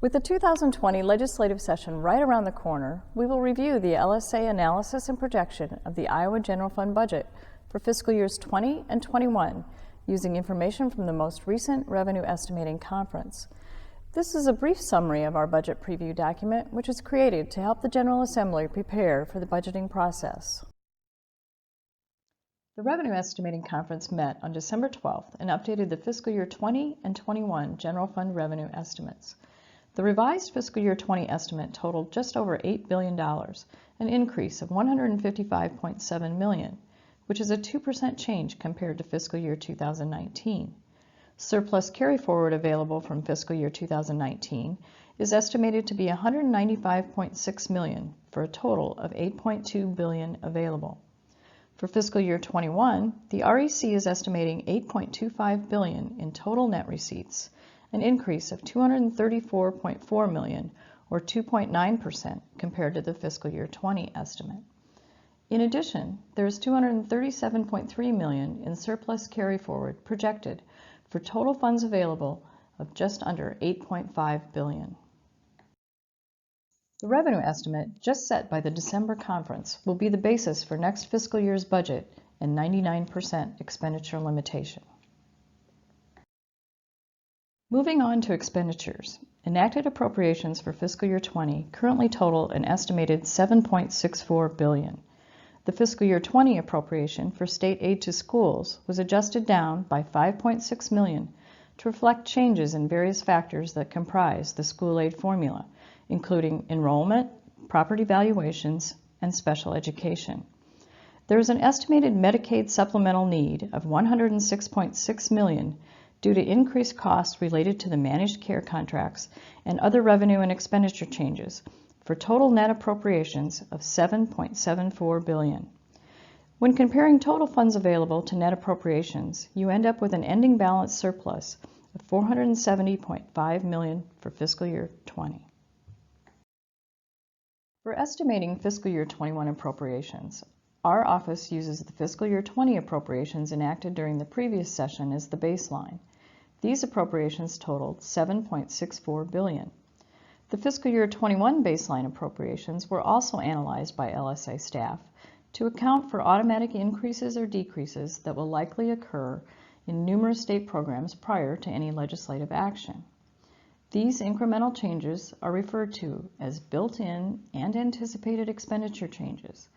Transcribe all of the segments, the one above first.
With the 2020 legislative session right around the corner, we will review the LSA analysis and projection of the Iowa General Fund budget for fiscal years 20 and 21 using information from the most recent Revenue Estimating Conference. This is a brief summary of our budget preview document, which is created to help the General Assembly prepare for the budgeting process. The Revenue Estimating Conference met on December 12th and updated the fiscal year 20 and 21 General Fund revenue estimates. The revised fiscal year 20 estimate totaled just over $8 billion, an increase of $155.7 million, which is a 2% change compared to fiscal year 2019. Surplus carryforward available from fiscal year 2019 is estimated to be $195.6 million for a total of $8.2 billion available. For fiscal year 21, the REC is estimating $8.25 billion in total net receipts, an increase of $234.4 million, or 2.9% compared to the fiscal year 20 estimate. In addition, there is $237.3 million in surplus carryforward projected for total funds available of just under $8.5 billion. The revenue estimate just set by the December conference will be the basis for next fiscal year's budget and 99% expenditure limitation. Moving on to expenditures, enacted appropriations for fiscal year 20 currently total an estimated $7.64 billion. The fiscal year 20 appropriation for state aid to schools was adjusted down by $5.6 million to reflect changes in various factors that comprise the school aid formula, including enrollment, property valuations, and special education. There is an estimated Medicaid supplemental need of $106.6 million due to increased costs related to the managed care contracts and other revenue and expenditure changes, for total net appropriations of $7.74 billion. When comparing total funds available to net appropriations, you end up with an ending balance surplus of $470.5 million for fiscal year 20. For estimating fiscal year 21 appropriations, our office uses the fiscal year 20 appropriations enacted during the previous session as the baseline. These appropriations totaled $7.64 billion. The fiscal year 21 baseline appropriations were also analyzed by LSA staff to account for automatic increases or decreases that will likely occur in numerous state programs prior to any legislative action. These incremental changes are referred to as built-in and anticipated expenditure changes.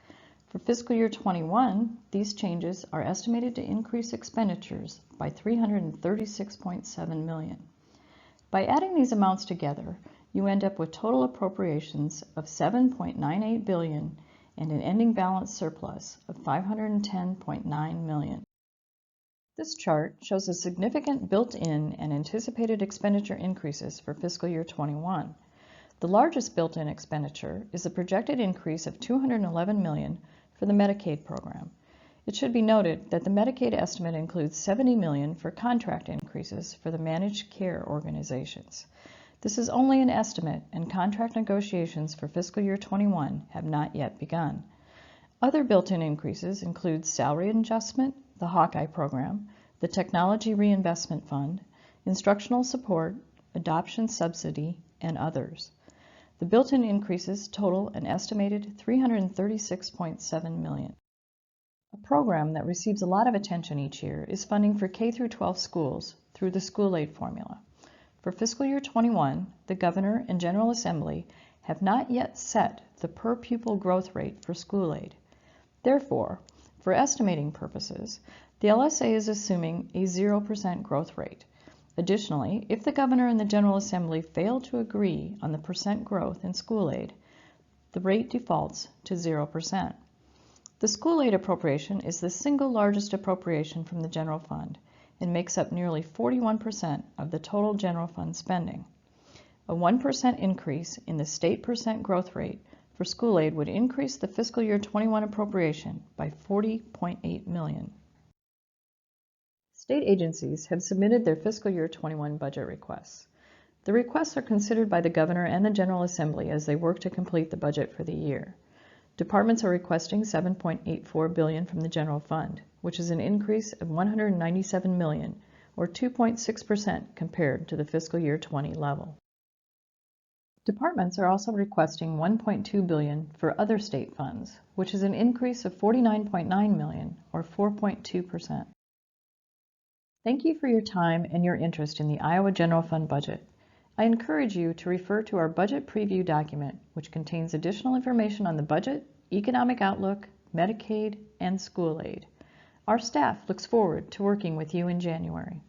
For fiscal year 21, these changes are estimated to increase expenditures by $336.7 million. By adding these amounts together, you end up with total appropriations of $7.98 billion and an ending balance surplus of $510.9 million. This chart shows a significant built-in and anticipated expenditure increases for fiscal year 21. The largest built-in expenditure is a projected increase of $211 million for the Medicaid program. It should be noted that the Medicaid estimate includes $70 million for contract increases for the managed care organizations. This is only an estimate, and contract negotiations for fiscal year 21 have not yet begun. Other built-in increases include salary adjustment, the Hawkeye program, the Technology Reinvestment Fund, instructional support, adoption subsidy, and others. The built-in increases total an estimated $336.7 million. A program that receives a lot of attention each year is funding for K-12 schools through the school aid formula. For fiscal year 21, the Governor and General Assembly have not yet set the per-pupil growth rate for school aid. Therefore, for estimating purposes, the LSA is assuming a 0% growth rate. Additionally, if the Governor and the General Assembly fail to agree on the percent growth in school aid, the rate defaults to 0%. The school aid appropriation is the single largest appropriation from the General Fund and makes up nearly 41% of the total General Fund spending. A 1% increase in the state percent growth rate for school aid would increase the fiscal year 21 appropriation by $40.8 million. State agencies have submitted their fiscal year 21 budget requests. The requests are considered by the Governor and the General Assembly as they work to complete the budget for the year. Departments are requesting $7.84 billion from the General Fund, which is an increase of $197 million, or 2.6% compared to the fiscal year 20 level. Departments are also requesting $1.2 billion for other state funds, which is an increase of $49.9 million, or 4.2%. Thank you for your time and your interest in the Iowa General Fund budget. I encourage you to refer to our budget preview document, which contains additional information on the budget, economic outlook, Medicaid, and school aid. Our staff looks forward to working with you in January.